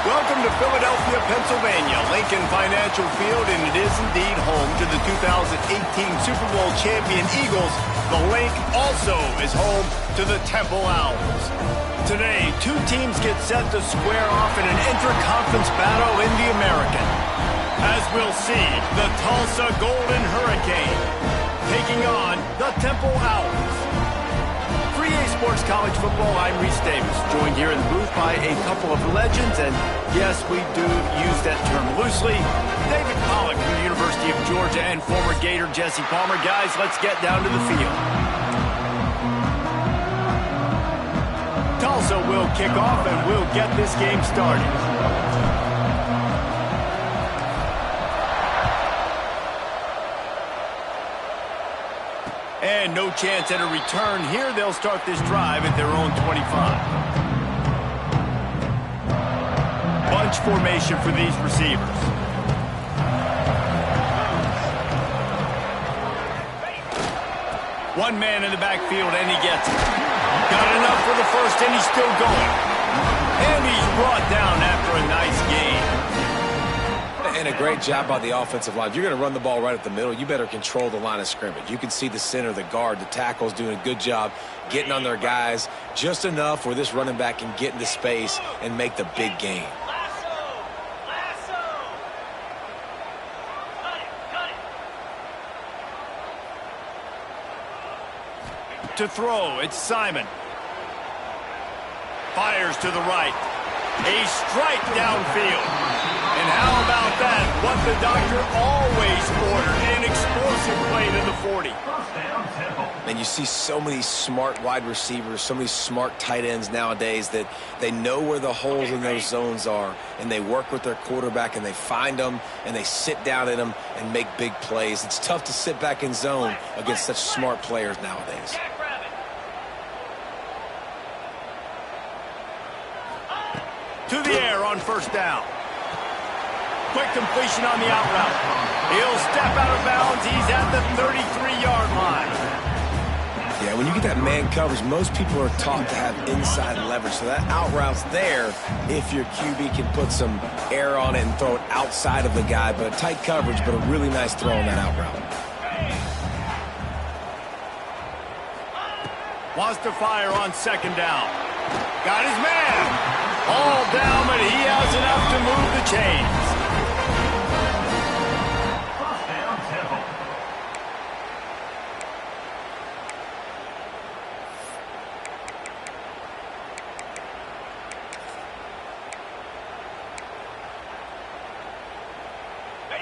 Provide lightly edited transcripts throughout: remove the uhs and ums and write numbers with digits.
Welcome to Philadelphia, Pennsylvania, Lincoln Financial Field, and it is indeed home to the 2018 Super Bowl champion Eagles. The Link also is home to the Temple Owls. Today, two teams get set to square off in an intra-conference battle in the American. As we'll see, the Tulsa Golden Hurricane taking on the Temple Owls. For EA Sports College Football, I'm Reese Davis, joined here in the booth by a couple of legends, and yes, we do use that term loosely. David Pollack from the University of Georgia and former Gator Jesse Palmer. Guys, let's get down to the field. Tulsa will kick off, and we'll get this game started. And no chance at a return here. They'll start this drive at their own 25. Bunch formation for these receivers. One man in the backfield, and he gets it. Got enough for the first, and he's still going. And he's brought down after a nice gain. And a great job by the offensive line. If you're going to run the ball right at the middle, you better control the line of scrimmage. You can see the center, the guard, the tackles doing a good job getting on their guys just enough where this running back can get into space and make the big gain. To throw, it's Simon. Fires to the right. A strike downfield. And how about that? What the doctor always ordered, an explosive play to the 40. And you see so many smart wide receivers, so many smart tight ends nowadays that they know where the holes in those zones are, and they work with their quarterback, and they find them, and they sit down in them and make big plays. It's tough to sit back in zone against such smart players nowadays. To the air on first down. Quick completion on the out route. He'll step out of bounds. He's at the 33-yard line. Yeah, when you get that man coverage, most people are taught to have inside leverage. So that out route's there if your QB can put some air on it and throw it outside of the guy. But a tight coverage, but a really nice throw on that out route. Wants to fire on second down. Got his man. All down, but he has enough to move the chains.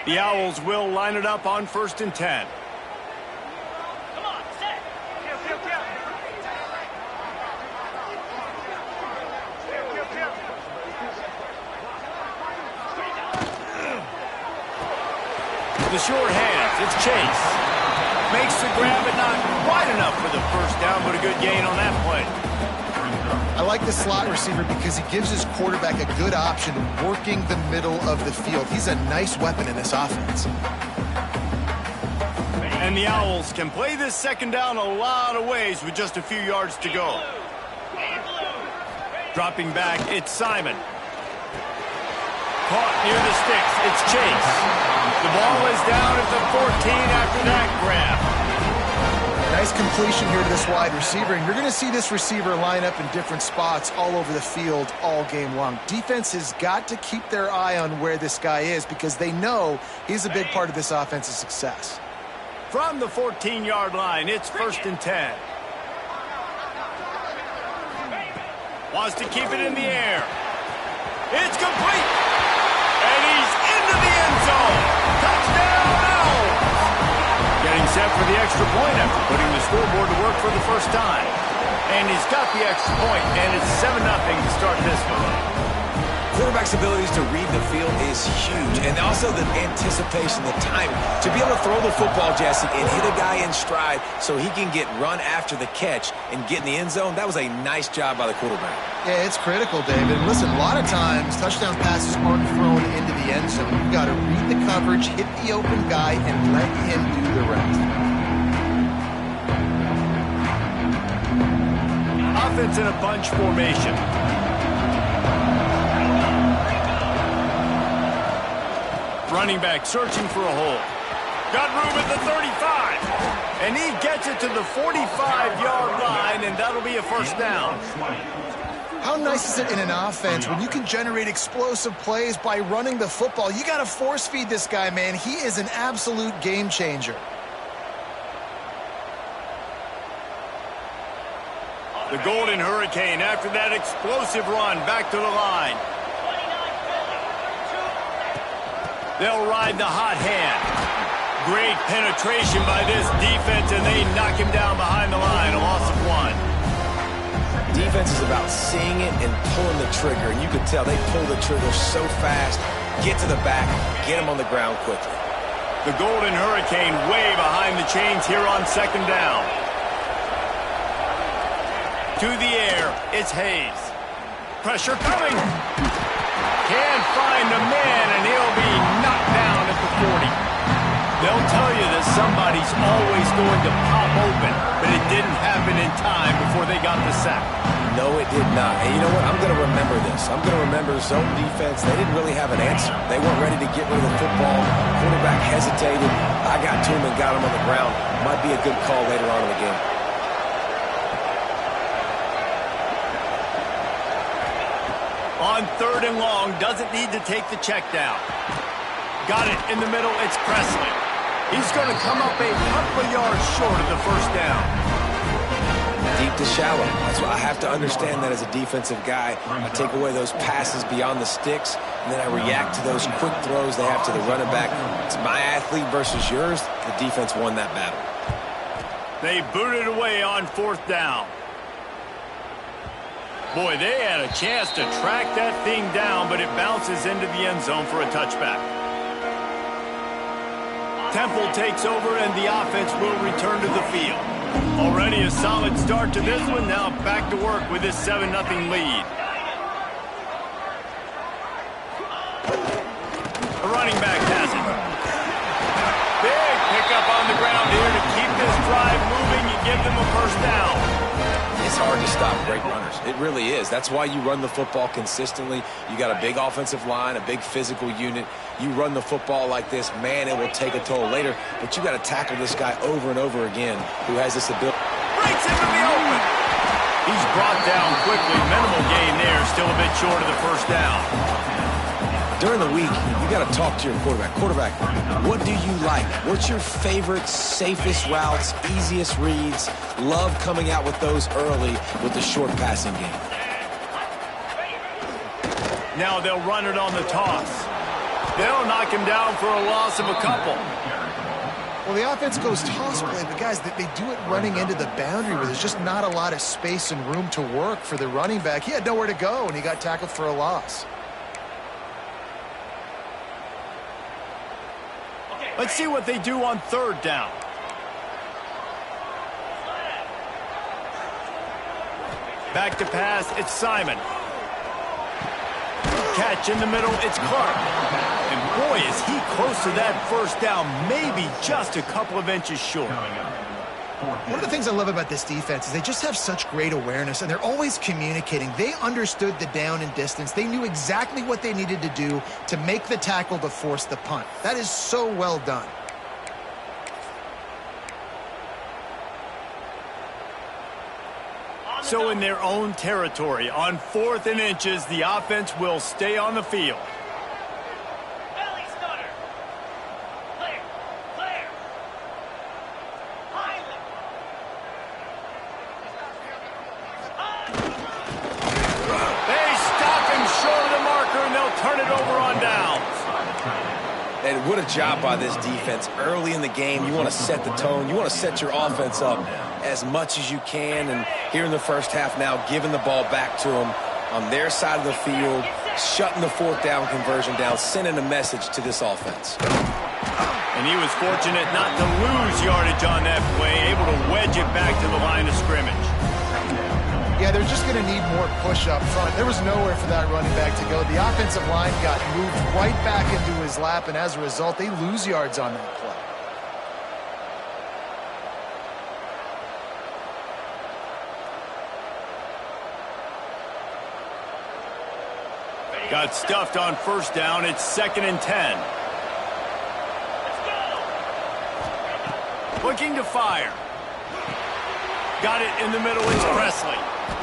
The Owls will line it up on 1st and 10. Come on, set. The short hands, it's Chase. Makes the grab, but not quite enough for the first down, but a good gain on that play. I like the slot receiver because he gives his quarterback a good option working the middle of the field. He's a nice weapon in this offense. And the Owls can play this second down a lot of ways with just a few yards to go. Dropping back, it's Simon. Caught near the sticks, it's Chase. The ball is down at the 14 after that grab. Nice completion here to this wide receiver, and you're going to see this receiver line up in different spots all over the field all game long. Defense has got to keep their eye on where this guy is because they know he's a big part of this offense's success. From the 14-yard line, it's 1st and 10. Wants to keep it in the air. It's complete. And he's into the end zone. Touchdown, Owls. Getting set for the extra point after putting the scoreboard to work for the first time. And he's got the extra point, and it's 7-0 to start this one. Quarterback's abilities to read the field is huge, and also the anticipation, the timing. To be able to throw the football, Jesse, and hit a guy in stride so he can get run after the catch and get in the end zone, that was a nice job by the quarterback. Yeah, it's critical, David. Listen, a lot of times touchdown passes aren't thrown into the end zone. You've got to read the coverage, hit the open guy, and let him do the rest. Offense in a bunch formation. Running back searching for a hole. Got room at the 35. And he gets it to the 45-yard line, and that'll be a first down. How nice is it in an offense when you can generate explosive plays by running the football? You got to force feed this guy, man. He is an absolute game changer. The Golden Hurricane, after that explosive run, back to the line. They'll ride the hot hand. Great penetration by this defense, and they knock him down behind the line, a loss of 1. Defense is about seeing it and pulling the trigger, and you can tell they pull the trigger so fast, get to the back, get him on the ground quickly. The Golden Hurricane way behind the chains here on 2nd down. To the air, it's Hayes. Pressure coming. Can't find the man, and he'll be knocked down at the 40. They'll tell you that somebody's always going to pop open, but it didn't happen in time before they got the sack. No, it did not. And you know what? I'm going to remember this. I'm going to remember zone defense. They didn't really have an answer. They weren't ready to get rid of the football. Quarterback hesitated. I got to him and got him on the ground. Might be a good call later on in the game. On 3rd and long, doesn't need to take the check down. Got it in the middle, it's Presley. He's going to come up a couple of yards short of the first down. Deep to shallow. That's why I have to understand that as a defensive guy. I take away those passes beyond the sticks, and then I react to those quick throws they have to the running back. It's my athlete versus yours. The defense won that battle. They booted away on 4th down. Boy, they had a chance to track that thing down, but it bounces into the end zone for a touchback. Temple takes over, and the offense will return to the field. Already a solid start to this one. Now back to work with this 7-0 lead. The running back has it. Big pickup on the ground here to keep this drive moving and give them a first down. It's hard to stop great runners. It really is. That's why you run the football consistently. You got a big offensive line, a big physical unit. You run the football like this, man, it will take a toll later. But you got to tackle this guy over and over again who has this ability. Breaks into the open. He's brought down quickly. Minimal gain there. Still a bit short of the first down. During the week, you got to talk to your quarterback. Quarterback, what do you like? What's your favorite, safest routes, easiest reads? Love coming out with those early with the short passing game. Now they'll run it on the toss. They'll knock him down for a loss of a couple. Well, the offense goes toss play, but guys, they do it running into the boundary where there's just not a lot of space and room to work for the running back. He had nowhere to go, and he got tackled for a loss. Let's see what they do on 3rd down. Back to pass, it's Simon. Catch in the middle, it's Clark. And boy, is he close to that first down, maybe just a couple of inches short. One of the things I love about this defense is they just have such great awareness, and they're always communicating. They understood the down and distance. They knew exactly what they needed to do to make the tackle to force the punt. That is so well done. So in their own territory, on 4th and inches, the offense will stay on the field. what a job by this defense. Early in the game, you want to set the tone. You want to set your offense up as much as you can. And here in the first half now, giving the ball back to them on their side of the field, shutting the fourth down conversion down, sending a message to this offense. And he was fortunate not to lose yardage on that play, able to wedge it back to the line of scrimmage. Yeah, they're just going to need more push up front. There was nowhere for that running back to go. The offensive line got moved right back into his lap, and as a result, they lose yards on that play. Got stuffed on first down. It's 2nd and 10. Looking to fire. Got it in the middle. It's Presley.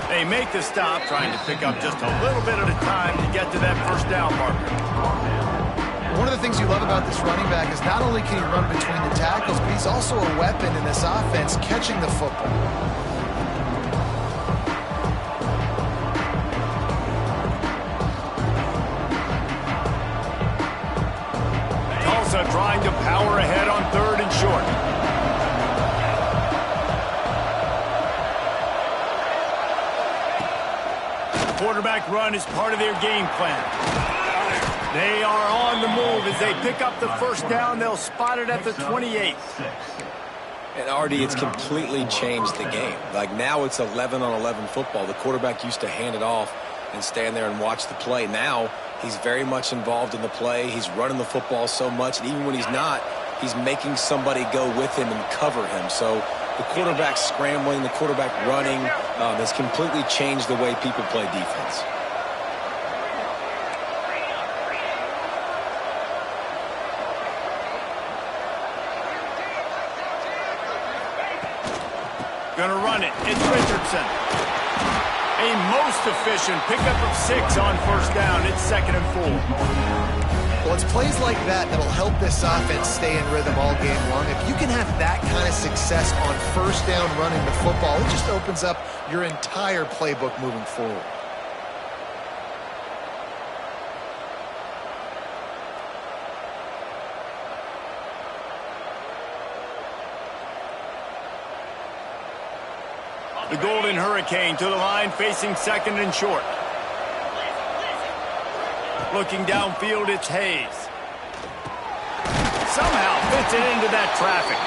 They make the stop, trying to pick up just a little bit at a time to get to that first down marker. One of the things you love about this running back is not only can he run between the tackles, but he's also a weapon in this offense catching the football. Tulsa trying to power ahead on 3rd and short. Quarterback run is part of their game plan. They are on the move as they pick up the first down. They'll spot it at the 28. And Artie, it's completely changed the game. Like now it's 11-on-11 football. The quarterback used to hand it off and stand there and watch the play. Now he's very much involved in the play. He's running the football so much, and even when he's not, he's making somebody go with him and cover him. So the quarterback scrambling, the quarterback running has completely changed the way people play defense. Gonna run it. It's Richardson. A most efficient pickup of 6 on first down. It's 2nd and 4. Well, it's plays like that that'll help this offense stay in rhythm all game long. If you can have that kind of success on first down running the football, it just opens up your entire playbook moving forward. The Golden Hurricane to the line, facing 2nd and short. Looking downfield, it's Hayes. Somehow fits it into that traffic.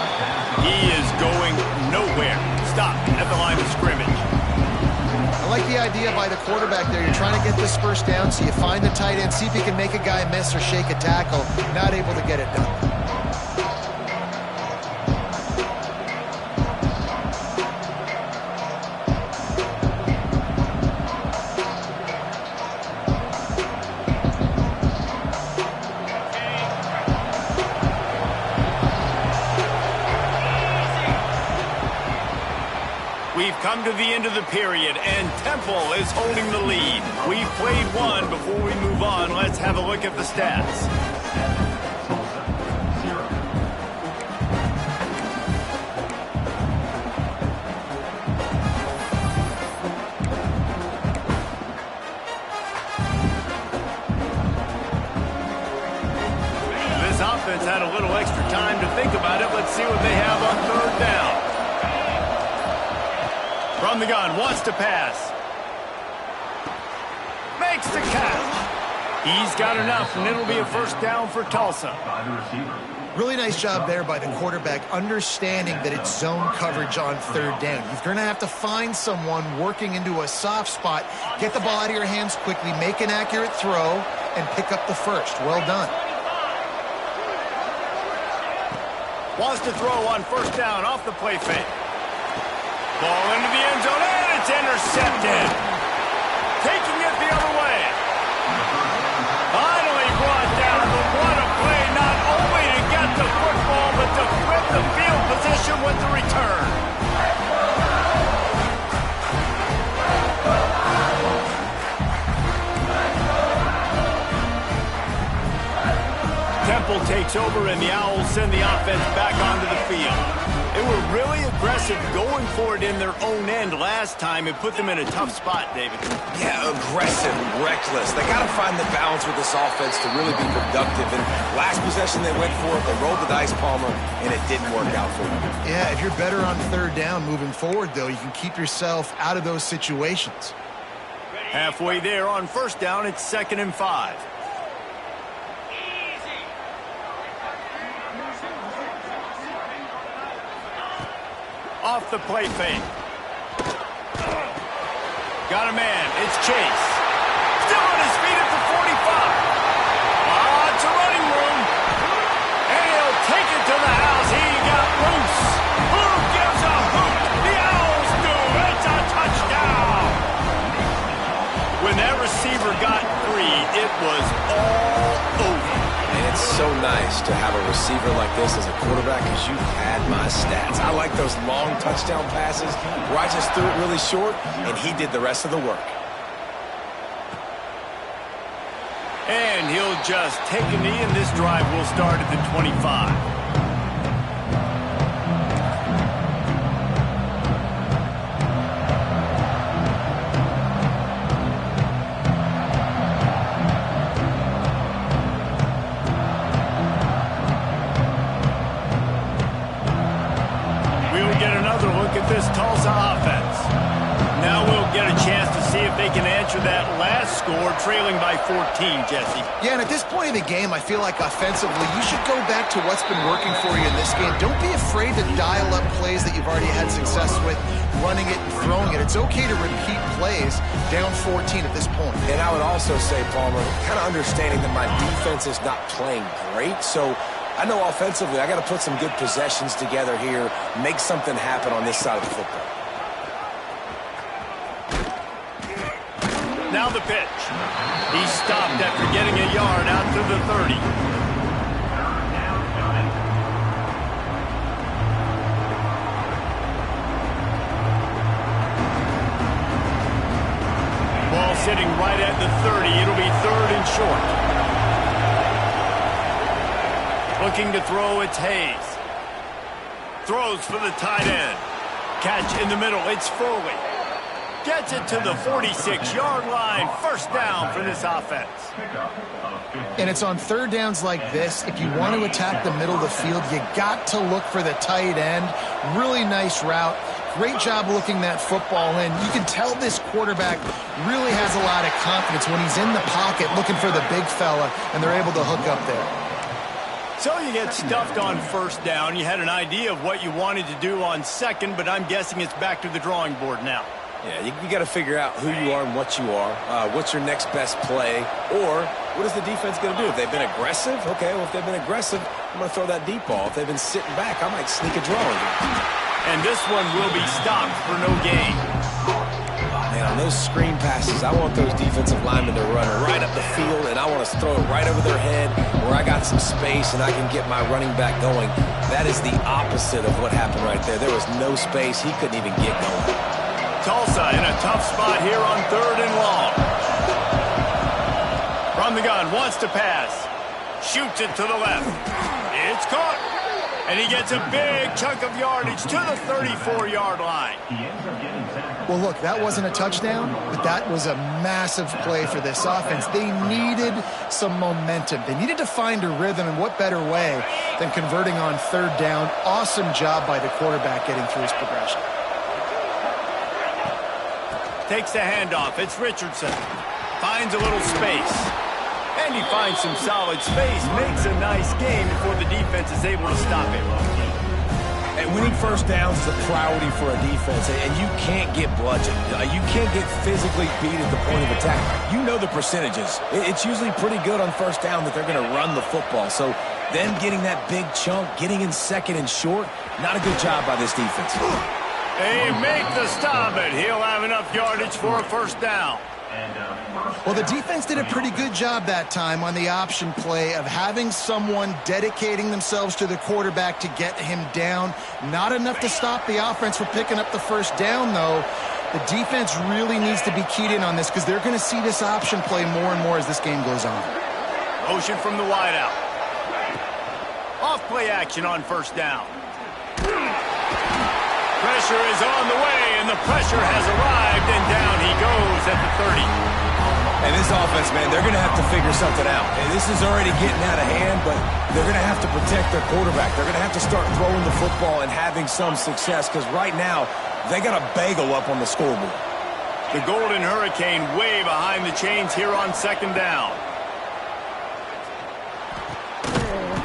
He is going nowhere. Stop at the line of scrimmage. I like the idea by the quarterback there. You're trying to get this first down, so you find the tight end, see if he can make a guy miss or shake a tackle. Not able to get it done. We've come to the end of the period, and Temple is holding the lead. We've played one. Before we move on, let's have a look at the stats. This offense had a little extra time to think about it. Let's see what they have on 3rd down. From the gun, wants to pass. Makes the catch. He's got enough, and it'll be a first down for Tulsa. Really nice job there by the quarterback, understanding that it's zone coverage on 3rd down. You're going to have to find someone working into a soft spot, get the ball out of your hands quickly, make an accurate throw, and pick up the first. Well done. Wants to throw on first down off the play fake. Ball into the end zone, and it's intercepted. Taking it the other way. Finally brought down, but what a play, not only to get the football, but to flip the field position with the return. Temple takes takes over, and the Owls send the offense back onto the field. They were really aggressive going for it in their own end last time. It put them in a tough spot, David. Yeah, aggressive, reckless. They got to find the balance with this offense to really be productive. And last possession they went for it, they rolled the dice, Palmer, and it didn't work out for them. Yeah, if you're better on third down moving forward, though, you can keep yourself out of those situations. Halfway there on first down, it's 2nd and 5. Off the play fake. Got a man. It's Chase. Still on his feet at the 45. Lots of running room. And he'll take it to the house. He got loose. Who gives a hoot? The Owls do. It's a touchdown. When that receiver got free, it was all over. And it's so nice to have a receiver like this as a quarterback, because you've had my stats. I like those long touchdown passes where I just threw it really short, and he did the rest of the work. And he'll just take a knee, and this drive will start at the 25. This Tulsa offense. Now we'll get a chance to see if they can answer that last score, trailing by 14, Jesse. Yeah, and at this point of the game, I feel like offensively, you should go back to what's been working for you in this game. Don't be afraid to dial up plays that you've already had success with, running it and throwing it. It's okay to repeat plays down 14 at this point. And I would also say, Palmer, kind of understanding that my defense is not playing great, so I know offensively I got to put some good possessions together here, make something happen on this side of the football. Now the pitch. He stopped after getting a yard out to the 30. Ball sitting right at the 30. It'll be 3rd and short. Looking to throw, it's Hayes. Throws for the tight end. Catch in the middle, it's Foley. Gets it to the 46-yard line. First down for this offense. And it's on third downs like this. If you want to attack the middle of the field, you got to look for the tight end. Really nice route. Great job looking that football in. You can tell this quarterback really has a lot of confidence when he's in the pocket looking for the big fella, and they're able to hook up there. So you get stuffed on first down. You had an idea of what you wanted to do on second, but I'm guessing it's back to the drawing board now. Yeah, you got to figure out who you are and what you are. What's your next best play? Or what is the defense going to do? If they've been aggressive, okay, well, if they've been aggressive, I'm going to throw that deep ball. If they've been sitting back, I might sneak a draw in. And this one will be stopped for no gain. Man, on those screen passes, I want those defensive linemen to run right up the field, and I want to throw it right over their head where I got some space and I can get my running back going. That is the opposite of what happened right there. There was no space. He couldn't even get going. Tulsa in a tough spot here on 3rd and long. From the gun, wants to pass. Shoots it to the left. It's caught. And he gets a big chunk of yardage to the 34-yard line. Well, look, that wasn't a touchdown, but that was a massive play for this offense. They needed some momentum. They needed to find a rhythm, and what better way than converting on third down. Awesome job by the quarterback getting through his progression. Takes the handoff. It's Richardson. Finds a little space. And he finds some solid space. Makes a nice game before the defense is able to stop him. And winning first downs is a priority for a defense, and you can't get bludgeoned. You can't get physically beat at the point of attack. You know the percentages. It's usually pretty good on first down that they're going to run the football. So them getting that big chunk, getting in second and short, not a good job by this defense. They make the stop, and he'll have enough yardage for a first down. Well, the defense did a pretty good job that time on the option play of having someone dedicating themselves to the quarterback to get him down. Not enough to stop the offense from picking up the first down, though. The defense really needs to be keyed in on this because they're going to see this option play more and more as this game goes on. Motion from the wideout. Off play action on first down. Pressure is on the way, and the pressure has arrived, and down he goes at the 30. And this offense, man, they're going to have to figure something out. And this is already getting out of hand, but they're going to have to protect their quarterback. They're going to have to start throwing the football and having some success, because right now they got a bagel up on the scoreboard. The Golden Hurricane way behind the chains here on second down.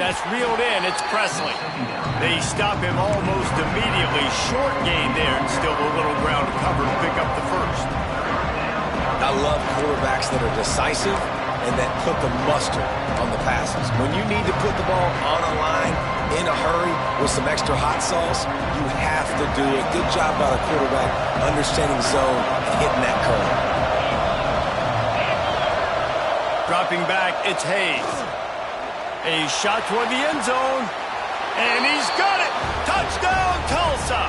That's reeled in. It's Presley. They stop him almost immediately. Short gain there, and still a little ground to cover to pick up the first. I love quarterbacks that are decisive and that put the mustard on the passes. When you need to put the ball on a line in a hurry with some extra hot sauce, you have to do it. Good job by the quarterback understanding zone and hitting that curve. Dropping back, it's Hayes. A shot toward the end zone, and he's got it! Touchdown, Tulsa!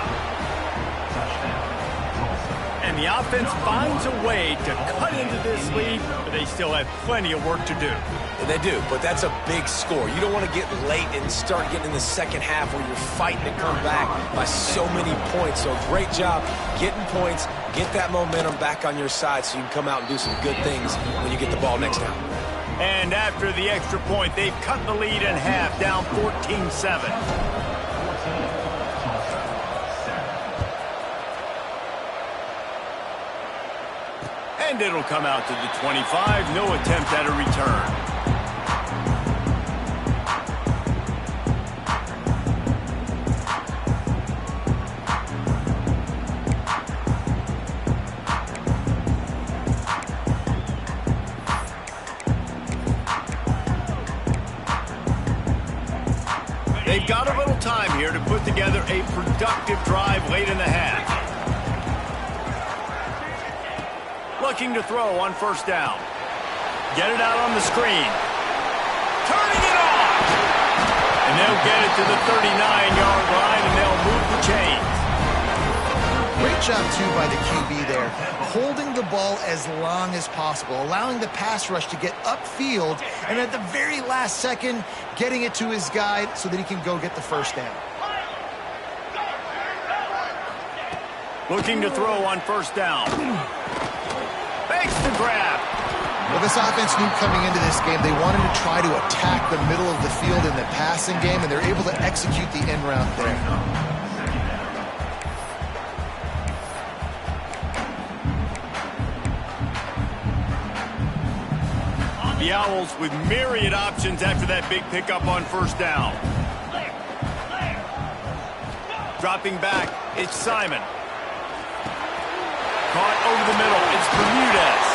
And the offense finds a way to cut into this lead, but they still have plenty of work to do. And they do, but that's a big score. You don't want to get late and start getting in the second half where you're fighting to come back by so many points. So great job getting points, get that momentum back on your side so you can come out and do some good things when you get the ball next down. And after the extra point, they've cut the lead in half, down 14-7. And it'll come out to the 25. No attempt at a return. They've got a little time here to put together a productive drive late in the half. Looking to throw on first down. Get it out on the screen. Turning it off! And they'll get it to the 39-yard line, and they'll move the chains. Great job, too, by the QB there. Holding the ball as long as possible, allowing the pass rush to get upfield, and at the very last second, getting it to his guy so that he can go get the first down. Looking to throw on first down. Makes the grab. Well, this offense knew coming into this game they wanted to try to attack the middle of the field in the passing game, and they're able to execute the end route there. The Owls with myriad options after that big pickup on first down. Dropping back, it's Simon. Caught over the middle, it's Bermudez.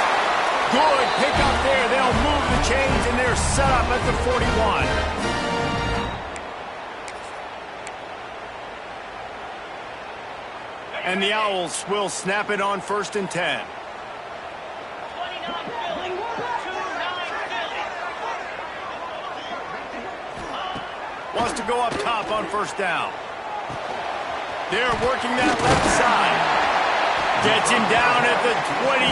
Good pickup there. They'll move the chains, and they're set up at the 41. And the Owls will snap it on first and 10. Wants to go up top on first down. They're working that left side. Gets him down at the 26.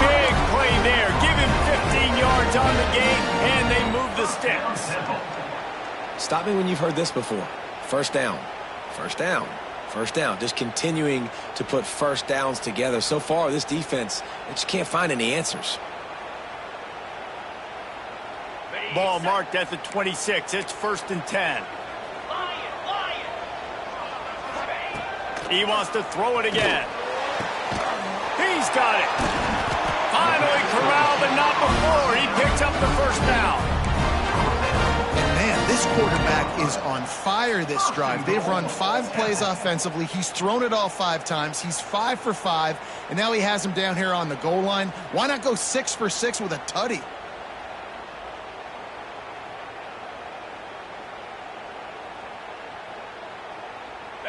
Big play there. Give him 15 yards on the game, and they move the sticks. Stop me when you've heard this before. First down. First down. First down. Just continuing to put first downs together. So far, this defense, they just can't find any answers. Ball marked at the 26. It's first and 10. He wants to throw it again. He's got it. Finally corralled, but not before. He picks up the first down. And man, this quarterback is on fire this drive. They've run 5 plays offensively. He's thrown it all 5 times. He's 5 for 5, and now he has him down here on the goal line. Why not go 6 for 6 with a tutty?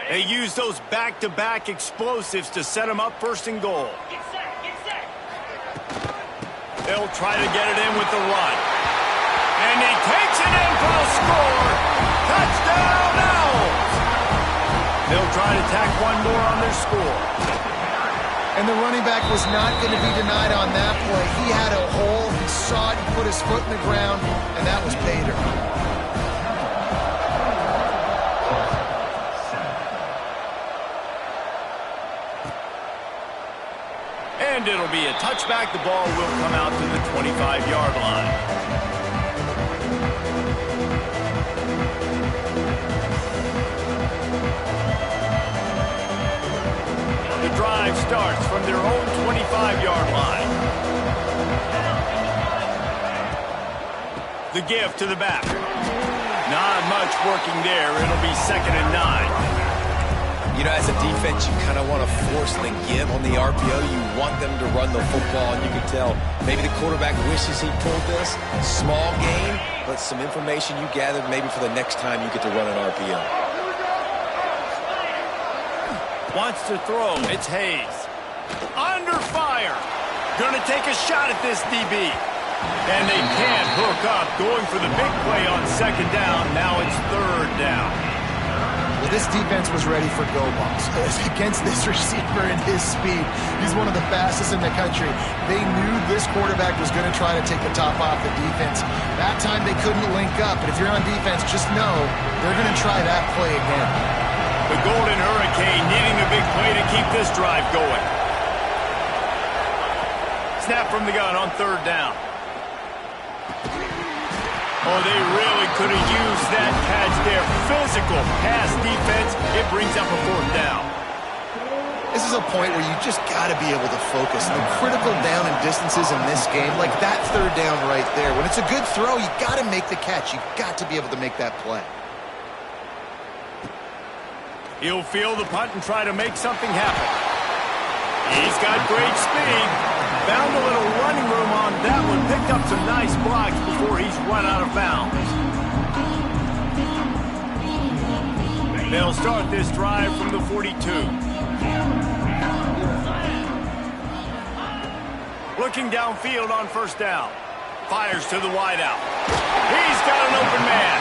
They use those back-to-back explosives to set him up first and goal. Get set, get set. They'll try to get it in with the run. And he takes it in for a score. Touchdown, Owls. They'll try to tack one more on their score. And the running back was not going to be denied on that play. He had a hole. He saw it. He put his foot in the ground, and that was Bader. And it'll be a touchback. The ball will come out to the 25-yard line. The drive starts from their own 25-yard line. The give to the back. Not much working there. It'll be 2nd and 9. You know, as a defense, you kind of want to force the give on the RPO. You want them to run the football, and you can tell maybe the quarterback wishes he pulled this. Small gain, but some information you gathered maybe for the next time you get to run an RPO. Wants to throw. It's Hayes. Under fire. Going to take a shot at this DB. And they can't hook up. Going for the big play on 2nd down. Now it's 3rd down. Well, this defense was ready for go balls. Against this receiver and his speed, he's one of the fastest in the country. They knew this quarterback was going to try to take the top off the defense. That time they couldn't link up, but if you're on defense, just know they're going to try that play again. The Golden Hurricane needing a big play to keep this drive going. Snap from the gun on 3rd down. Oh, they really could have used that catch there. Physical pass defense. It brings up a 4th down. This is a point where you just got to be able to focus. The critical down and distances in this game, like that 3rd down right there. When it's a good throw, you got to make the catch. You got to be able to make that play. He'll field the punt and try to make something happen. He's got great speed. Found a little running room on that one. Picked up some nice blocks before he's run out of bounds. They'll start this drive from the 42. Looking downfield on 1st down. Fires to the wideout. He's got an open man.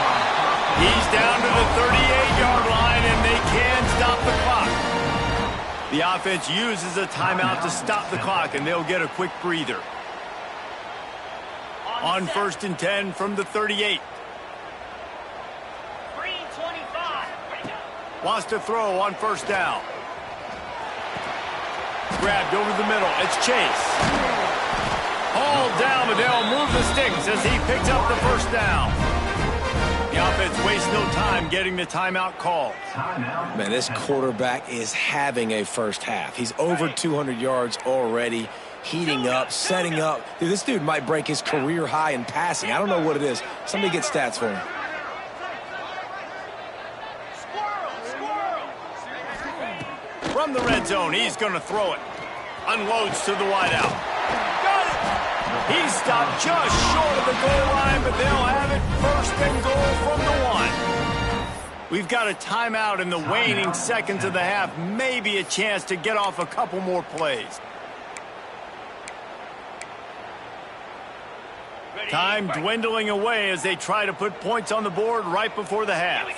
He's down to the 38-yard line, and they can stop the clock. The offense uses a timeout to stop the clock, and they'll get a quick breather. On 1st and 10 from the 38. Green 25. Wants to throw on 1st down. Grabbed over the middle. It's Chase. Hauled down, but they'll move the sticks as he picks up the 1st down. The offense wastes no time getting the timeout call. Man, this quarterback is having a first half. He's over 200 yards already, heating up, setting up. Dude, this dude might break his career high in passing. I don't know what it is. Somebody get stats for him. From the red zone, he's going to throw it. Unloads to the wideout. Got it! He stopped just short of the goal line, but they'll have it 1st and goal from the 1. We've got a timeout in the waning seconds of the half. Maybe a chance to get off a couple more plays. Time dwindling away as they try to put points on the board right before the half.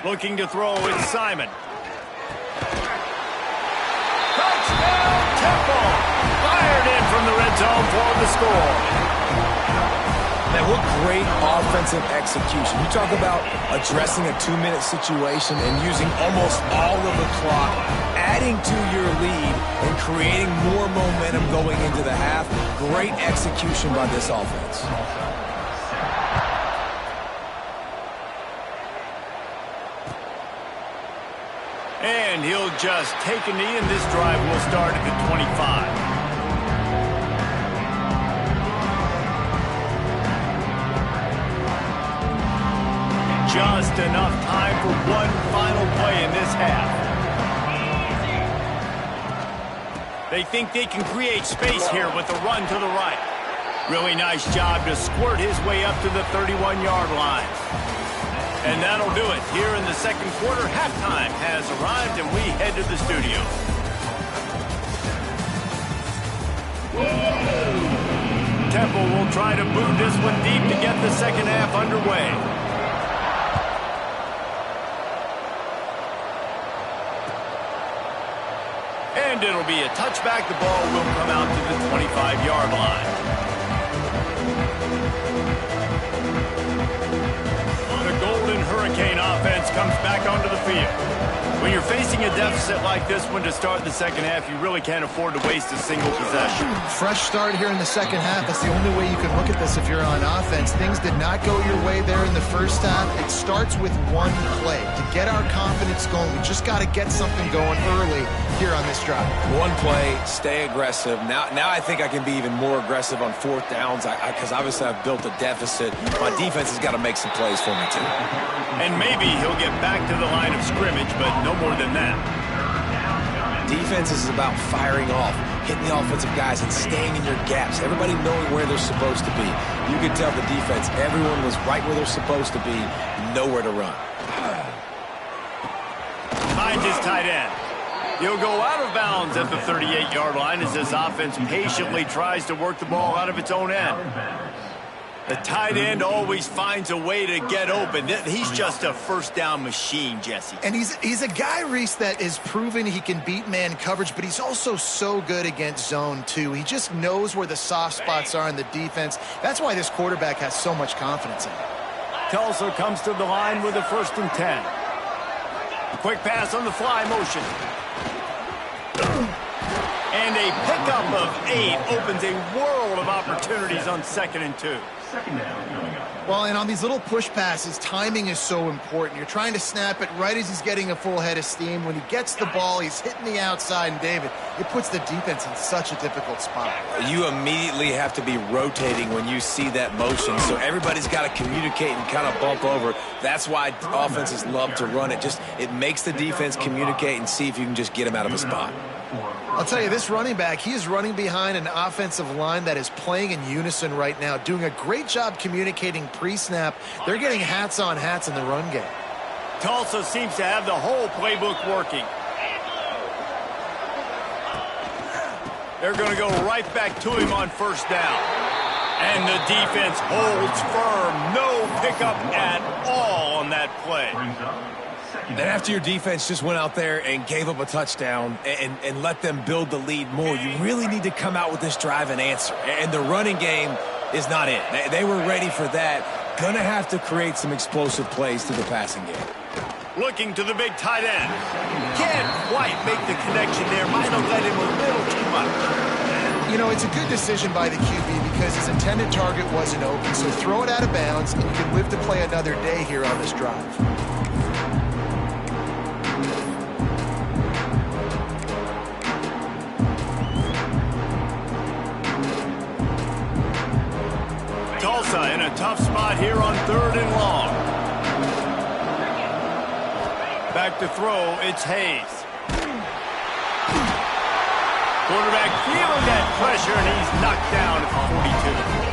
Looking to throw, it's Simon. Touchdown, Temple! Fired in from the red zone for the score. Man, what great offensive execution. You talk about addressing a 2-minute situation and using almost all of the clock, adding to your lead and creating more momentum going into the half. Great execution by this offense. And he'll just take a knee, and this drive will start at the 25. Just enough time for one final play in this half. They think they can create space here with a run to the right. Really nice job to squirt his way up to the 31-yard line. And that'll do it here in the 2nd quarter. Halftime has arrived, and we head to the studio. Temple will try to boot this one deep to get the 2nd half underway. And it'll be a touchback. The ball will come out to the 25-yard line. The Golden Hurricane offense comes back onto the field. When you're facing a deficit like this one to start the second half, you really can't afford to waste a single possession. Fresh start here in the second half. That's the only way you can look at this if you're on offense. Things did not go your way there in the first half. It starts with one play. To get our confidence going, we just got to get something going early here on this drive. One play, stay aggressive. Now I think I can be even more aggressive on fourth downs because obviously I've built a deficit. My defense has got to make some plays for me too. And maybe he'll get back to the line of scrimmage, but no more than that. Defense is about firing off, hitting the offensive guys, and staying in your gaps. Everybody knowing where they're supposed to be. You can tell the defense, everyone was right where they're supposed to be, nowhere to run. Finds his tight end. He'll go out of bounds at the 38-yard line as this offense patiently tries to work the ball out of its own end. The tight end always finds a way to get open. He's just a first down machine, Jesse. And he's a guy, Reese, that is proven he can beat man coverage, but he's also so good against zone, too. He just knows where the soft spots are in the defense. That's why this quarterback has so much confidence in him. Tulsa comes to the line with a 1st and 10. A quick pass on the fly motion. And a pickup of 8 opens a world of opportunities on 2nd and 2. Well, and on these little push passes, timing is so important. You're trying to snap it right as he's getting a full head of steam. When he gets the ball, he's hitting the outside, and David, it puts the defense in such a difficult spot. You immediately have to be rotating when you see that motion, so everybody's got to communicate and kind of bump over. That's why offenses love to run it. It makes the defense communicate and see if you can just get him out of a spot. I'll tell you, this running back, he is running behind an offensive line that is playing in unison right now, doing a great job communicating pre-snap. They're getting hats on hats in the run game. Tulsa seems to have the whole playbook working. They're going to go right back to him on 1st down. And the defense holds firm. No pickup at all on that play. Then after your defense just went out there and gave up a touchdown and let them build the lead more, you really need to come out with this drive and answer. And the running game is not it. They were ready for that. Going to have to create some explosive plays through the passing game. Looking to the big tight end. Can't quite make the connection there. Might have led him a little too much. You know, it's a good decision by the QB because his intended target wasn't open. So throw it out of bounds, and you can live to play another day here on this drive. Tulsa in a tough spot here on 3rd and long. Back to throw, it's Hayes. Quarterback feeling that pressure, and he's knocked down at the 42.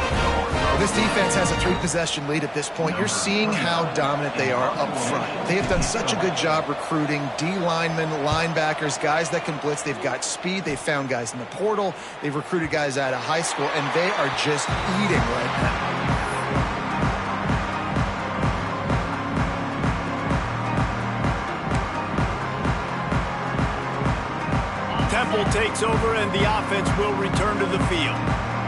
Well, this defense has a 3-possession lead at this point. You're seeing how dominant they are up front. They have done such a good job recruiting D linemen, linebackers, guys that can blitz. They've got speed. They've found guys in the portal. They've recruited guys out of high school, and they are just eating right now. Temple takes over, and the offense will return to the field.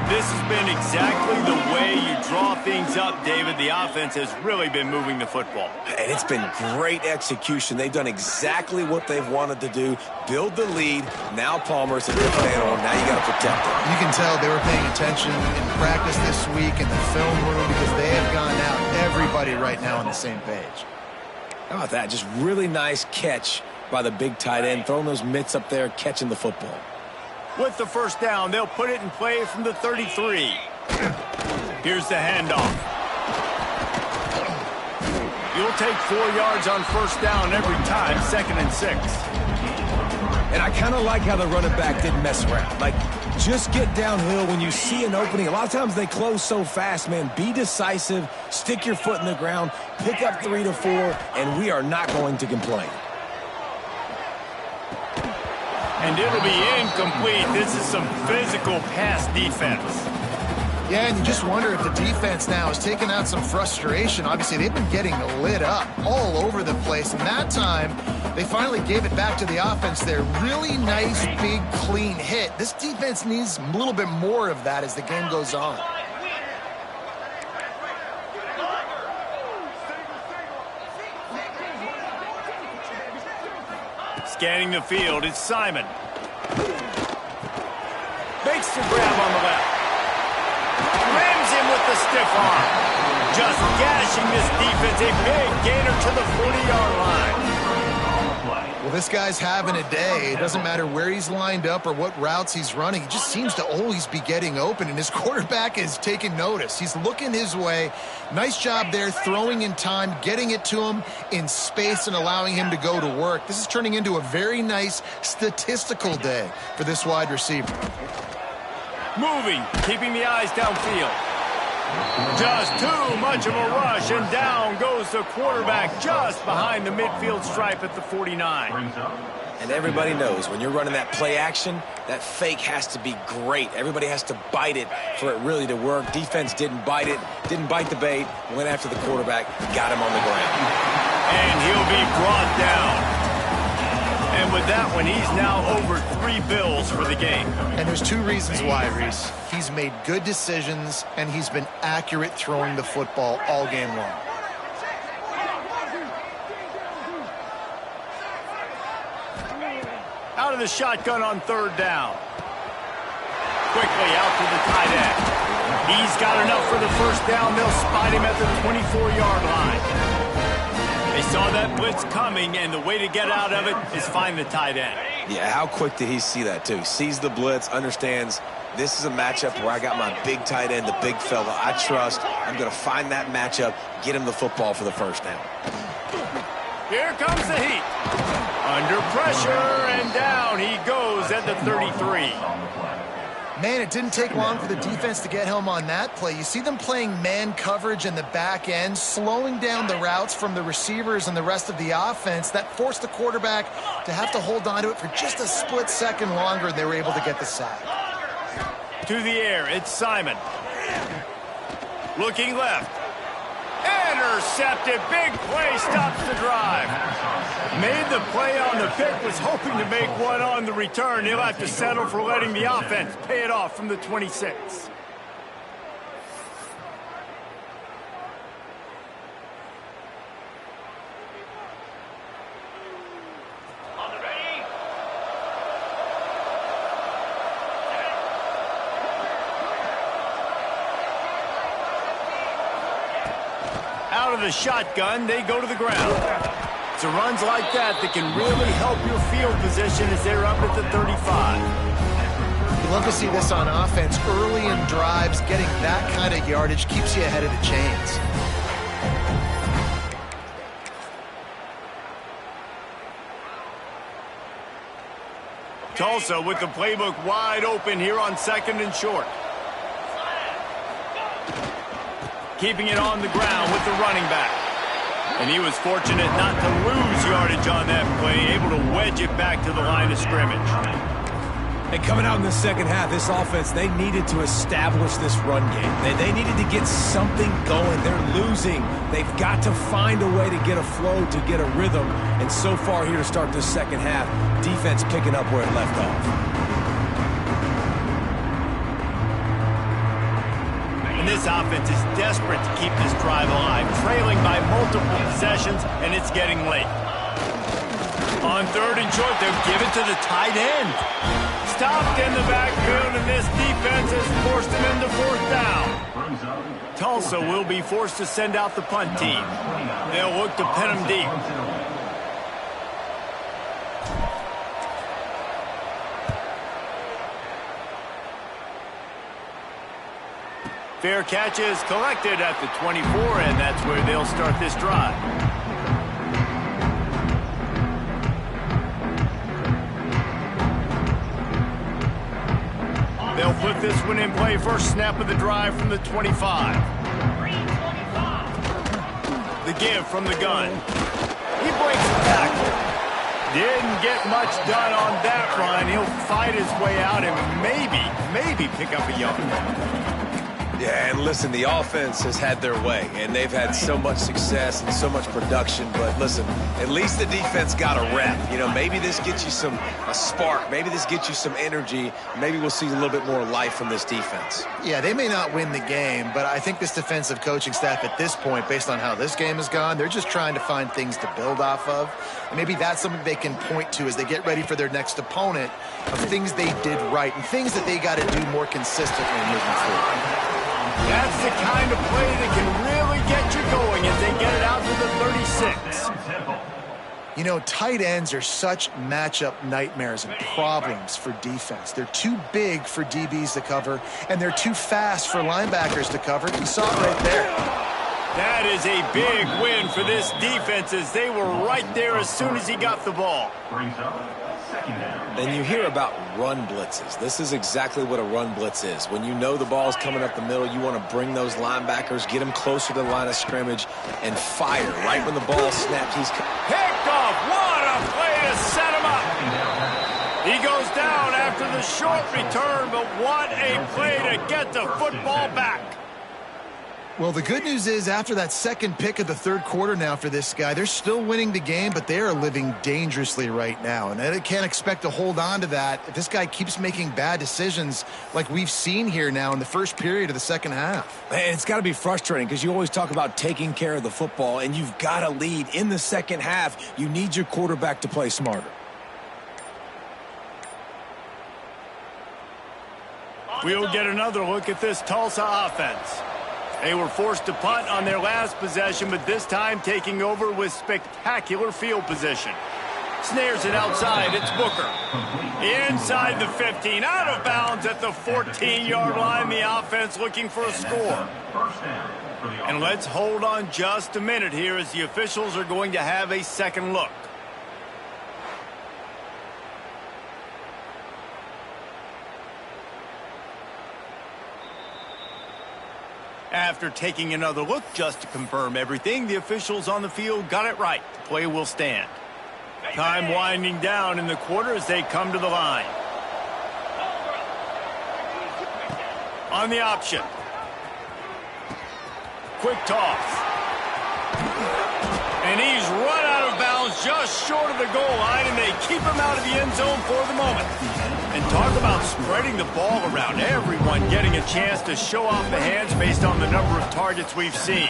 This has been exactly the way you draw things up, David. The offense has really been moving the football. And it's been great execution. They've done exactly what they've wanted to do. Build the lead. Now Palmer's a different animal. Now you got to protect him. You can tell they were paying attention in practice this week in the film room because they have gone out. Everybody right now on the same page. How about that? Just really nice catch by the big tight end, throwing those mitts up there, catching the football. With the 1st down, they'll put it in play from the 33. Here's the handoff. You'll take 4 yards on 1st down every time, 2nd and 6. And I kind of like how the running back didn't mess around. Like, just get downhill when you see an opening. A lot of times they close so fast, man. Be decisive, stick your foot in the ground, pick up 3 to 4, and we are not going to complain. And it'll be incomplete. This is some physical pass defense. Yeah, and you just wonder if the defense now has taken out some frustration. Obviously, they've been getting lit up all over the place. And that time, they finally gave it back to the offense there. Really nice, big, clean hit. This defense needs a little bit more of that as the game goes on. Scanning the field, it's Simon. Makes the grab on the left. Rams him with the stiff arm. Just gashing this defense. A big gainer to the 40-yard line. Well, this guy's having a day. It doesn't matter where he's lined up or what routes he's running. He just seems to always be getting open, and his quarterback is taking notice. He's looking his way. Nice job there, throwing in time, getting it to him in space and allowing him to go to work. This is turning into a very nice statistical day for this wide receiver. Moving, keeping the eyes downfield. Just too much of a rush, and down goes the quarterback just behind the midfield stripe at the 49. And everybody knows when you're running that play action, that fake has to be great. Everybody has to bite it for it really to work. Defense didn't bite it, didn't bite the bait, went after the quarterback, got him on the ground. And he'll be brought down. And with that one, he's now over 3 bills for the game. And there's 2 reasons why, Reese. He's made good decisions, and he's been accurate throwing the football all game long. Out of the shotgun on 3rd down. Quickly out to the tight end. He's got enough for the 1st down. They'll spot him at the 24-yard line. They saw that blitz coming, and the way to get out of it is find the tight end. Yeah, how quick did he see that, too? Sees the blitz, understands this is a matchup where I got my big tight end, the big fella I trust. I'm going to find that matchup, get him the football for the 1st down. Here comes the heat. Under pressure, and down he goes at the 33. Man, it didn't take long for the defense to get home on that play. You see them playing man coverage in the back end, slowing down the routes from the receivers and the rest of the offense. That forced the quarterback to have to hold on to it for just a split second longer, and they were able to get the sack. To the air, it's Simon. Looking left. Intercepted. Big play stops the drive. Made the play on the pick, was hoping to make one on the return. He'll have to settle for letting the offense pay it off from the 26. Out of the shotgun, they go to the ground. It's runs like that can really help your field position as they're up at the 35. You love to see this on offense. Early in drives, getting that kind of yardage keeps you ahead of the chains. Tulsa with the playbook wide open here on 2nd and short. Keeping it on the ground with the running back. And he was fortunate not to lose yardage on that play, able to wedge it back to the line of scrimmage. And coming out in the 2nd half, this offense, they needed to establish this run game. They needed to get something going. They're losing. They've got to find a way to get a flow, to get a rhythm. And so far here to start this 2nd half, defense picking up where it left off. And this offense is desperate to keep this drive alive, trailing by multiple possessions, and it's getting late. On 3rd and short, they'll give it to the tight end. Stopped in the backfield, and this defense has forced him into 4th down. Tulsa will be forced to send out the punt team. They'll look to pin him deep. Fair catch is collected at the 24, and that's where they'll start this drive. They'll put this one in play. First snap of the drive from the 25. The give from the gun. He breaks the tackle. Didn't get much done on that run. He'll fight his way out and maybe pick up a yard. Yeah, and listen, the offense has had their way, and they've had so much success and so much production. But listen, at least the defense got a rep. You know, maybe this gets you a spark. Maybe this gets you some energy. Maybe we'll see a little bit more life from this defense. Yeah, they may not win the game, but I think this defensive coaching staff at this point, based on how this game has gone, they're just trying to find things to build off of. And maybe that's something they can point to as they get ready for their next opponent, of things they did right and things that they got to do more consistently moving forward. That's the kind of play that can really get you going as they get it out to the 36. You know, tight ends are such matchup nightmares and problems for defense. They're too big for DBs to cover, and they're too fast for linebackers to cover. You saw it right there. That is a big win for this defense as they were right there as soon as he got the ball. And you hear about run blitzes. This is exactly what a run blitz is. When you know the ball's coming up the middle, you want to bring those linebackers, get them closer to the line of scrimmage, and fire right when the ball snaps. He's picked off. What a play to set him up. He goes down after the short return, but what a play to get the football back. Well, the good news is after that second pick of the third quarter now for this guy, they're still winning the game, but they are living dangerously right now. And they can't expect to hold on to that if this guy keeps making bad decisions like we've seen here now in the first period of the second half. Man, it's got to be frustrating because you always talk about taking care of the football, and you've got to lead in the second half. You need your quarterback to play smarter. We'll get another look at this Tulsa offense. They were forced to punt on their last possession, but this time taking over with spectacular field position. Snares it outside. It's Booker. Inside the 15. Out of bounds at the 14-yard line. The offense looking for a score. And let's hold on just a minute here as the officials are going to have a second look. After taking another look just to confirm everything, the officials on the field got it right. The play will stand. Time winding down in the quarter as they come to the line. On the option. Quick toss. And he's run out of bounds just short of the goal line, and they keep him out of the end zone for the moment. And talk about spreading the ball around. Everyone getting a chance to show off the hands based on the number of targets we've seen.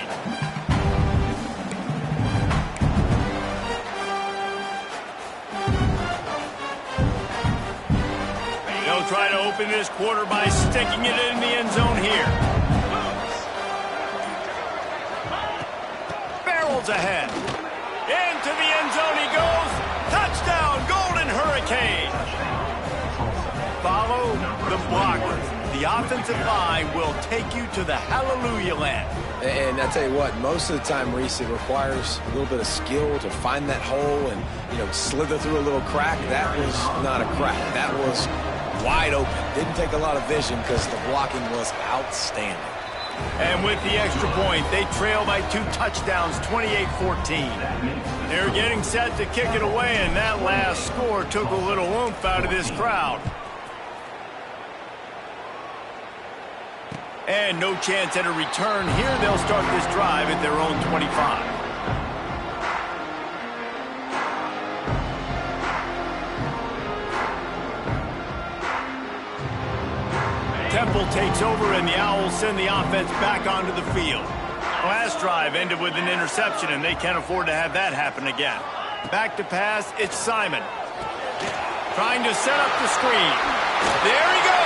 They'll try to open this quarter by sticking it in the end zone here. Barrels ahead. Into the end zone he goes. Touchdown, Golden Hurricane. Follow the blockers. The offensive line will take you to the hallelujah land. And I tell you what, most of the time, Reese, it requires a little bit of skill to find that hole and, you know, slither through a little crack. That was not a crack. That was wide open. Didn't take a lot of vision because the blocking was outstanding. And with the extra point, they trail by 2 touchdowns, 28-14. They're getting set to kick it away, and that last score took a little oomph out of this crowd. And no chance at a return here. They'll start this drive at their own 25. Temple takes over, and the Owls send the offense back onto the field. Last drive ended with an interception, and they can't afford to have that happen again. Back to pass, it's Simon. Trying to set up the screen. There he goes!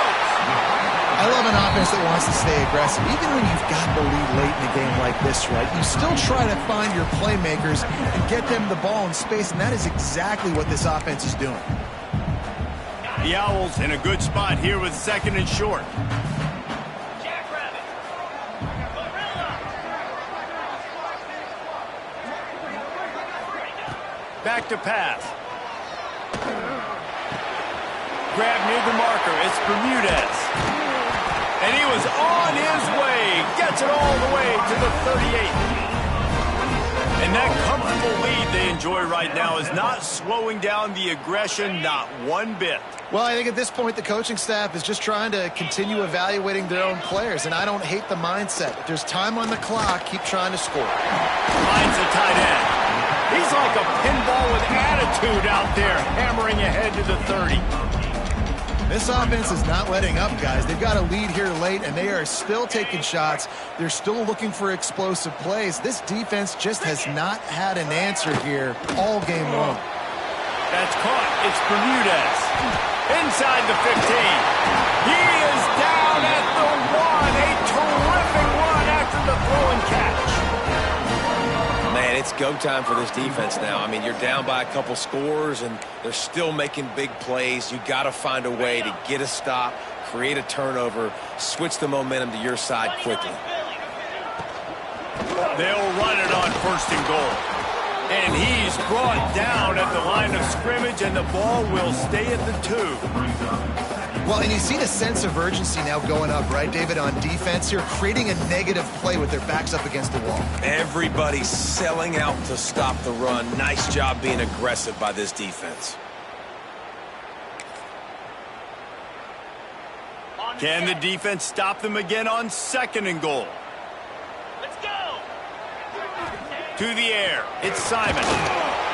I love an offense that wants to stay aggressive. Even when you've got the lead late in a game like this, right, you still try to find your playmakers and get them the ball in space, and that is exactly what this offense is doing. The Owls in a good spot here with second and short. Back to pass. Grab near the marker. It's Bermudez. And he was on his way. Gets it all the way to the 38. And that comfortable lead they enjoy. enjoy right now is not slowing down the aggression, not one bit. Well, I think at this point the coaching staff is just trying to continue evaluating their own players, and I don't hate the mindset. If there's time on the clock, keep trying to score. Finds the tight end. He's like a pinball with attitude out there, hammering ahead to the 30. This offense is not letting up, guys. They've got a lead here late, and they are still taking shots. They're still looking for explosive plays. This defense just has not had an answer here all game long. That's caught. It's Bermudez. Inside the 15. He is down at the 1. A terrific run after the throw and catch. Man, it's go time for this defense now. I mean, you're down by a couple scores, and they're still making big plays. You got to find a way to get a stop, create a turnover, switch the momentum to your side quickly. They'll run it on 1st and goal. And he's brought down at the line of scrimmage, and the ball will stay at the 2. Well, and you see the sense of urgency now going up, right, David, on defense here, creating a negative play with their backs up against the wall. Everybody's selling out to stop the run. Nice job being aggressive by this defense. Can the defense stop them again on 2nd and goal? Let's go. To the air. It's Simon.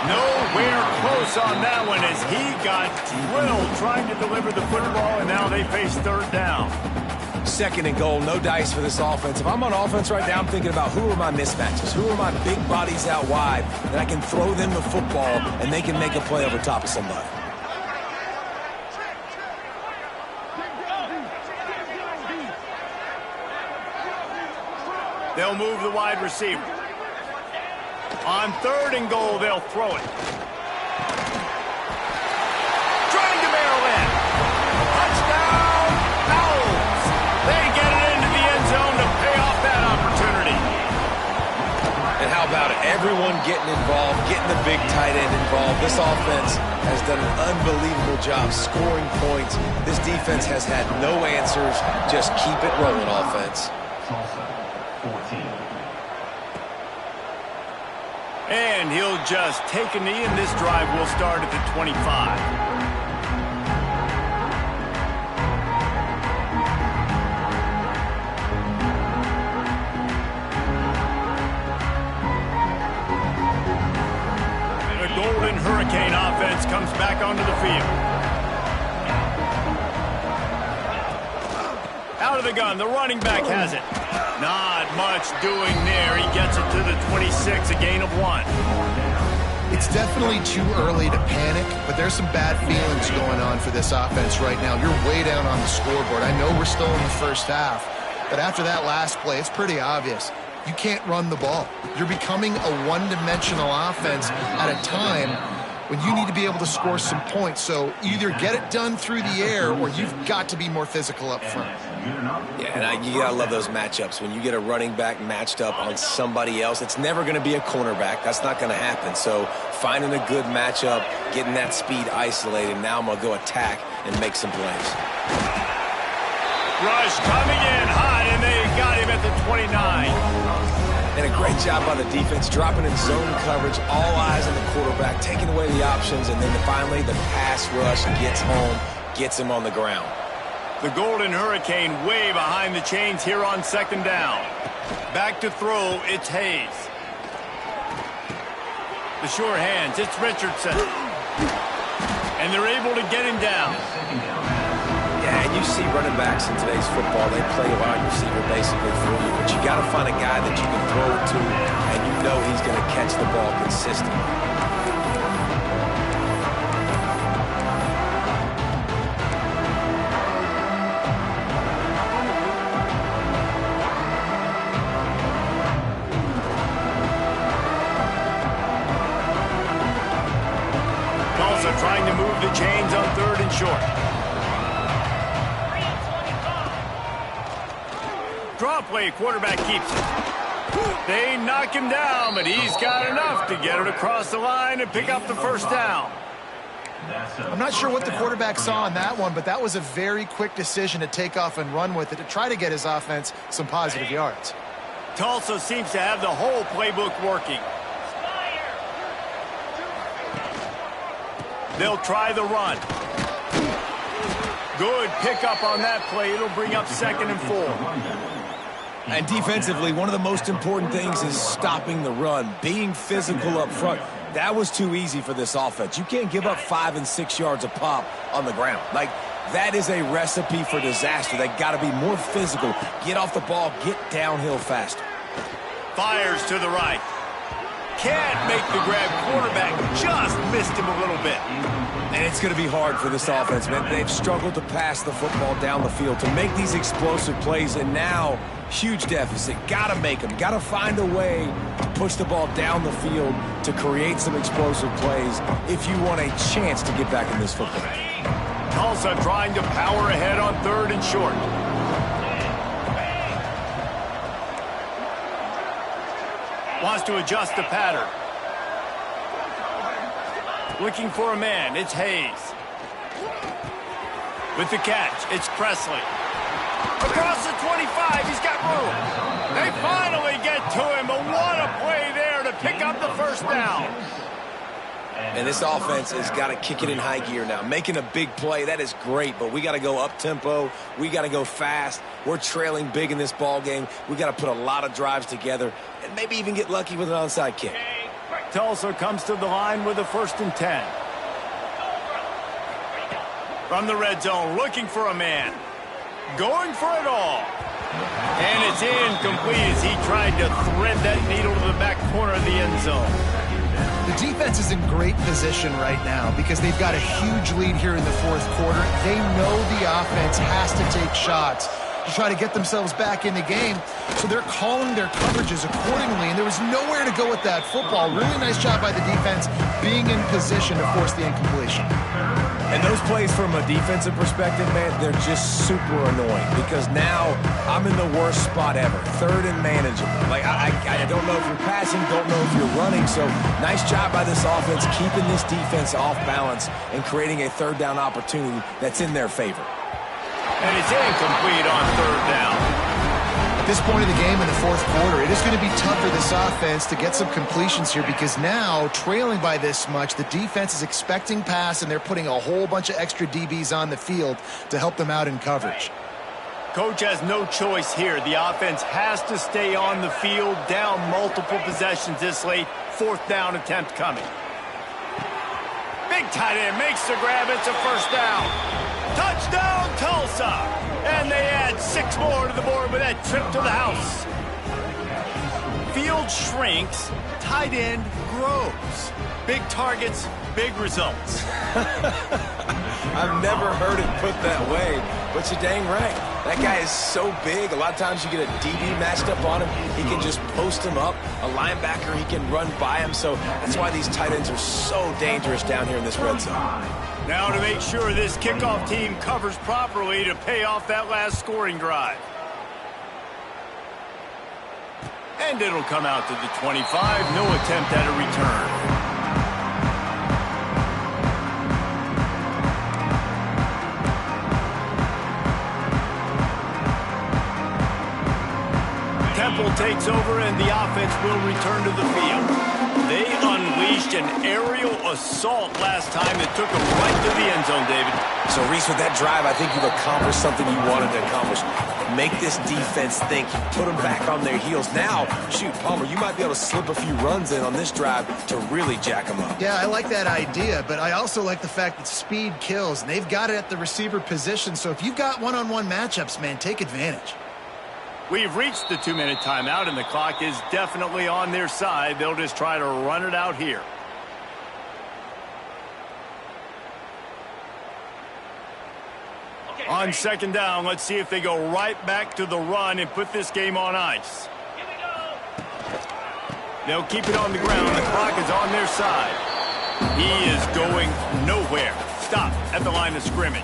Nowhere close on that one as he got drilled trying to deliver the football, and now they face 3rd down. 2nd and goal, no dice for this offense. If I'm on offense right now, I'm thinking about who are my mismatches, who are my big bodies out wide that I can throw them the football and they can make a play over top of somebody. They'll move the wide receiver. On 3rd and goal, they'll throw it. Trying to barrel in. Touchdown, Owls. They get it into the end zone to pay off that opportunity. And how about it? Everyone getting involved, getting the big tight end involved. This offense has done an unbelievable job scoring points. This defense has had no answers. Just keep it rolling, offense. Tulsa 14. And he'll just take a knee, and this drive will start at the 25. The Golden Hurricane offense comes back onto the field. Out of the gun, the running back has it. Not much doing there. He gets it to the 26, a gain of 1. It's definitely too early to panic, but there's some bad feelings going on for this offense right now. You're way down on the scoreboard. I know we're still in the first half, but after that last play, it's pretty obvious. You can't run the ball. You're becoming a one-dimensional offense at a time when you need to be able to score some points. So either get it done through the air or you've got to be more physical up front. Yeah, and you got to love those matchups. When you get a running back matched up on somebody else, it's never going to be a cornerback. That's not going to happen. So finding a good matchup, getting that speed isolated, now I'm going to go attack and make some plays. Rush coming in hot, and they got him at the 29. And a great job by the defense, dropping in zone coverage, all eyes on the quarterback, taking away the options, and then finally the pass rush gets home, gets him on the ground. The Golden Hurricane way behind the chains here on 2nd down. Back to throw, it's Hayes. The sure hands, it's Richardson. And they're able to get him down. Yeah, and you see running backs in today's football, they play a wide receiver basically for you, but you got to find a guy that you can throw it to, and you know he's going to catch the ball consistently. Tulsa trying to move the chains on 3rd and short. Draw play, quarterback keeps it. They knock him down, but he's got enough to get it across the line and pick up the 1st down. I'm not sure what the quarterback saw on that one, but that was a very quick decision to take off and run with it to try to get his offense some positive yards. Tulsa seems to have the whole playbook working. They'll try the run. Good pickup on that play. It'll bring up 2nd and 4. And defensively, one of the most important things is stopping the run, being physical up front. That was too easy for this offense. You can't give up 5 and 6 yards a pop on the ground. Like, that is a recipe for disaster. They got to be more physical. Get off the ball, get downhill faster. Fires to the right. Can't make the grab. Quarterback just missed him a little bit. And it's going to be hard for this offense, man. They've struggled to pass the football down the field to make these explosive plays, and now huge deficit. Got to make them. Got to find a way to push the ball down the field to create some explosive plays if you want a chance to get back in this football. Tulsa trying to power ahead on 3rd and short. Wants to adjust the pattern. Looking for a man. It's Hayes. With the catch, it's Presley. Across the 25, he's got room. They finally get to him, but what a play there to pick up the 1st down. And this offense has got to kick it in high gear now. Making a big play, that is great, but we got to go up-tempo. We got to go fast. We're trailing big in this ball game. We got to put a lot of drives together and maybe even get lucky with an onside kick. Tulsa comes to the line with a 1st and 10. From the red zone, looking for a man. Going for it all. And it's incomplete as he tried to thread that needle to the back corner of the end zone. The defense is in great position right now because they've got a huge lead here in the 4th quarter. They know the offense has to take shots to try to get themselves back in the game. So they're calling their coverages accordingly, and there was nowhere to go with that football. Really nice job by the defense being in position to force the incompletion. And those plays from a defensive perspective, man, they're just super annoying because now I'm in the worst spot ever. 3rd and manageable. Like, I don't know if you're passing, don't know if you're running. So nice job by this offense keeping this defense off balance and creating a 3rd down opportunity that's in their favor. And it's incomplete on 3rd down. At this point of the game in the 4th quarter, it is going to be tough for this offense to get some completions here because now, trailing by this much, the defense is expecting pass, and they're putting a whole bunch of extra DBs on the field to help them out in coverage. Coach has no choice here. The offense has to stay on the field, down multiple possessions this late. 4th down attempt coming. Big tight end makes the grab. It's a 1st down. Touchdown, Tulsa! And they add 6 more to the board with that trip to the house. Field shrinks, tight end grows. Big targets, big results. I've never heard it put that way, but you're dang right. That guy is so big. A lot of times you get a DB matched up on him. He can just post him up. A linebacker, he can run by him. So that's why these tight ends are so dangerous down here in this red zone. Now to make sure this kickoff team covers properly to pay off that last scoring drive. And it'll come out to the 25. No attempt at a return. Temple takes over and the offense will return to the field. They unleashed an aerial assault last time that took them right to the end zone, David. So, Reese, with that drive, I think you've accomplished something you wanted to accomplish. Make this defense think. Put them back on their heels. Now, shoot, Palmer, you might be able to slip a few runs in on this drive to really jack them up. Yeah, I like that idea, but I also like the fact that speed kills, and they've got it at the receiver position. So if you've got one-on-one matchups, man, take advantage. We've reached the 2-minute timeout, and the clock is definitely on their side. They'll just try to run it out here. On 2nd down, let's see if they go right back to the run and put this game on ice. Here we go. They'll keep it on the ground. The clock is on their side. He is going nowhere. Stop at the line of scrimmage.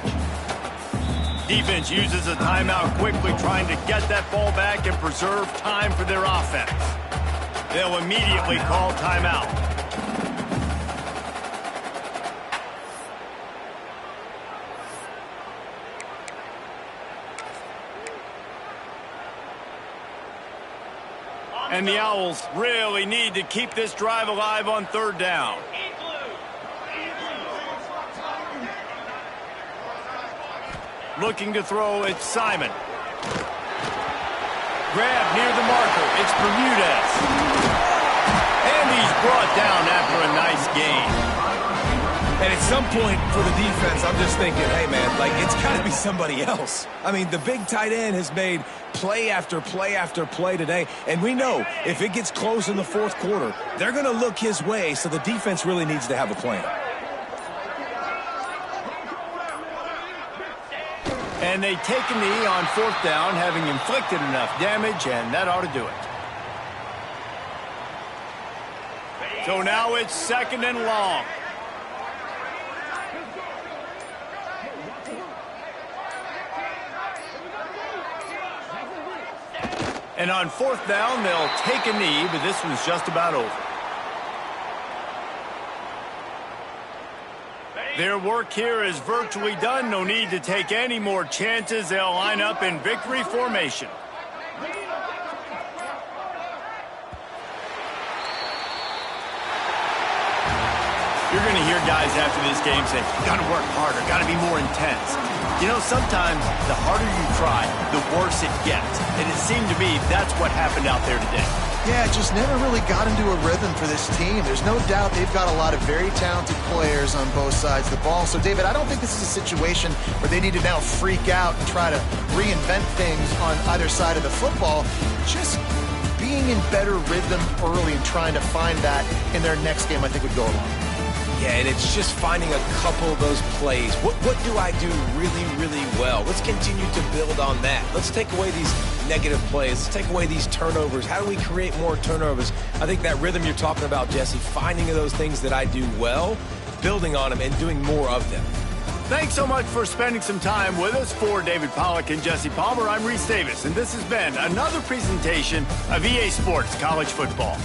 Defense uses a timeout quickly, trying to get that ball back and preserve time for their offense. They'll immediately call timeout. And the Owls really need to keep this drive alive on 3rd down. Looking to throw, it's Simon. Grab near the marker, it's Bermudez. And he's brought down after a nice gain. And at some point for the defense, I'm just thinking, hey, man, like, it's got to be somebody else. I mean, the big tight end has made play after play after play today. And we know if it gets close in the fourth quarter, they're going to look his way, so the defense really needs to have a plan. And they take a knee on fourth down, having inflicted enough damage, and that ought to do it. So now it's 2nd and long. And on 4th down, they'll take a knee, but this one's just about over. Their work here is virtually done. No need to take any more chances. They'll line up in victory formation. You're going to hear guys after this game say, got to work harder, got to be more intense. You know, sometimes the harder you try, the worse it gets. And it seemed to me that's what happened out there today. Yeah, it just never really got into a rhythm for this team. There's no doubt they've got a lot of very talented players on both sides of the ball. So, David, I don't think this is a situation where they need to now freak out and try to reinvent things on either side of the football. Just being in better rhythm early and trying to find that in their next game, I think would go a long way. Yeah, and it's just finding a couple of those plays. What do I do really, really well? Let's continue to build on that. Let's take away these negative plays. Let's take away these turnovers. How do we create more turnovers? I think that rhythm you're talking about, Jesse, finding those things that I do well, building on them, and doing more of them. Thanks so much for spending some time with us. For David Pollack and Jesse Palmer, I'm Reese Davis, and this has been another presentation of EA Sports College Football.